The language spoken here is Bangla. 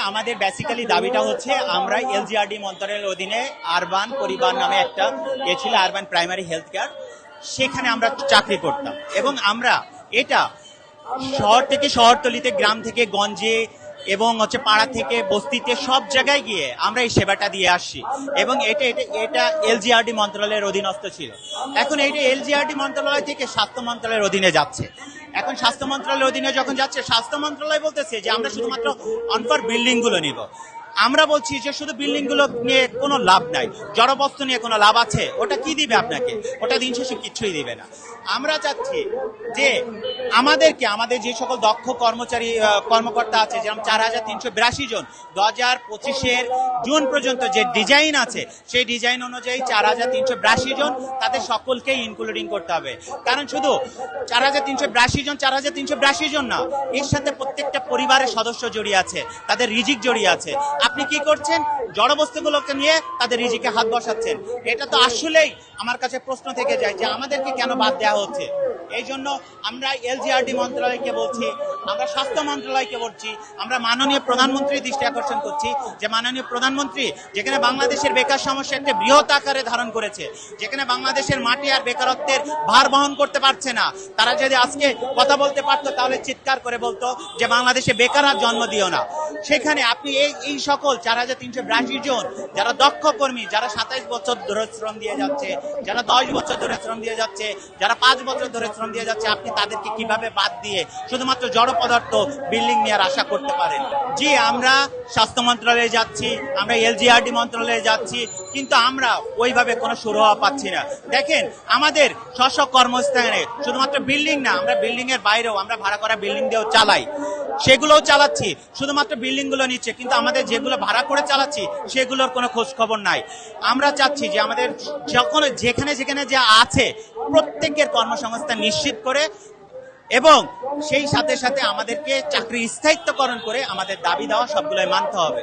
আমাদের বেসিক্যালি দাবিটা হচ্ছে আমরা এলজিআরডি মন্ত্রণালয়ের অধীনে আরবান পরিবার নামে একটা ছিল আরবান প্রাইমারি হেলথ কেয়ার, সেখানে আমরা চাকরি করতাম এবং আমরা এটা শহর থেকে শহরতলিতে, গ্রাম থেকে গঞ্জে এবং পাড়া থেকে বস্তিতে সব জায়গায় গিয়ে আমরা এই সেবাটা দিয়ে আসছি এবং এটা এলজিআরডি মন্ত্রণালয়ের অধীনস্থ ছিল। এখন এইটা এলজিআরডি মন্ত্রণালয় থেকে স্বাস্থ্য মন্ত্রণালয়ের অধীনে যাচ্ছে। এখন স্বাস্থ্য মন্ত্রণালয়ের অধীনে যখন যাচ্ছে, স্বাস্থ্য মন্ত্রণালয় বলতেছে যে আমরা শুধুমাত্র অনফর বিল্ডিং গুলো নিব। আমরা বলছি যে শুধু বিল্ডিং গুলো নিয়ে কোনো লাভ নাই, জড়বস্তু নিয়ে কোনো লাভ আছে? ওটা কি দিবে আপনাকে? ওটা দিন শেষে কিছুই দিবে না। আমরা চাচ্ছি যে আমাদের যে সকল দক্ষ কর্মকর্তা আছে, যেমন 4382 জন 2025 জুন পর্যন্ত যে ডিজাইন আছে, সেই ডিজাইন অনুযায়ী 4382 জন, তাদের সকলকেই ইনক্লুডিং করতে হবে। কারণ শুধু 4382 জন না, এর সাথে প্রত্যেকটা পরিবারের সদস্য জড়িয়ে আছে, তাদের রিজিক জড়িয়ে আছে। আপনি কি করছেন? জড়বস্তুগুলোকে নিয়ে তাদের রিজিকে হাত বসাচ্ছেন। এটা তো আসলেই আমার কাছে প্রশ্ন থেকে যায় যে আমাদেরকে কেন বাদ দেওয়া হচ্ছে। এই জন্য আমরা এলজিআরডি মন্ত্রণালয়কে বলছি, আমরা স্বাস্থ্য মন্ত্রণালয়কে বলছি, আমরা মাননীয় প্রধানমন্ত্রীর দৃষ্টি আকর্ষণ করছি যে মাননীয় প্রধানমন্ত্রী যেখানে বাংলাদেশের বেকার সমস্যা একটা বৃহৎ আকারে ধারণ করেছে, যেখানে বাংলাদেশের মাটি আর বেকারত্বের ভার বহন করতে পারছে না, তারা যদি আজকে কথা বলতে পারতো তাহলে চিৎকার করে বলতো যে বাংলাদেশে বেকার আর জন্ম দিও না। সেখানে আপনি এই সকল 4382 জন যারা দক্ষ কর্মী, যারা 27 বছর ধরে শ্রম দিয়ে যাচ্ছে, যারা 10 বছর ধরে শ্রম দিয়ে যাচ্ছে, যারা 5 বছর ধরে শ্রম দিয়ে যাচ্ছে, আপনি তাদেরকে কিভাবে বাদ দিয়ে শুধুমাত্র জড় পদার্থ বিল্ডিং নেওয়ার আশা করতে পারেন? জি, আমরা স্বাস্থ্য মন্ত্রণালয়ে যাচ্ছি, আমরা এলজিআরডি মন্ত্রণালয়ে যাচ্ছি, কিন্তু আমরা ওইভাবে কোনো সুরাহা পাচ্ছি না। দেখেন, আমাদের স্ব কর্মস্থানে শুধুমাত্র বিল্ডিং না, আমরা বিল্ডিং এর বাইরেও আমরা ভাড়া করা বিল্ডিং দিয়েও চালাই, সেগুলোও চালাচ্ছি, শুধুমাত্র বিল্ডিং গুলো নিচ্ছে, কিন্তু আমাদের যেগুলো ভাড়া করে চালাচ্ছি সেগুলোর কোনো খোঁজ খবর নাই। আমরা চাচ্ছি যে আমাদের যেখানে যা আছে প্রত্যেকের কর্মসংস্থান নিশ্চিত করে এবং সেই সাথে সাথে আমাদেরকে চাকরি স্থায়িত্বকরণ করে আমাদের দাবি দেওয়া সবগুলোই মানতে হবে।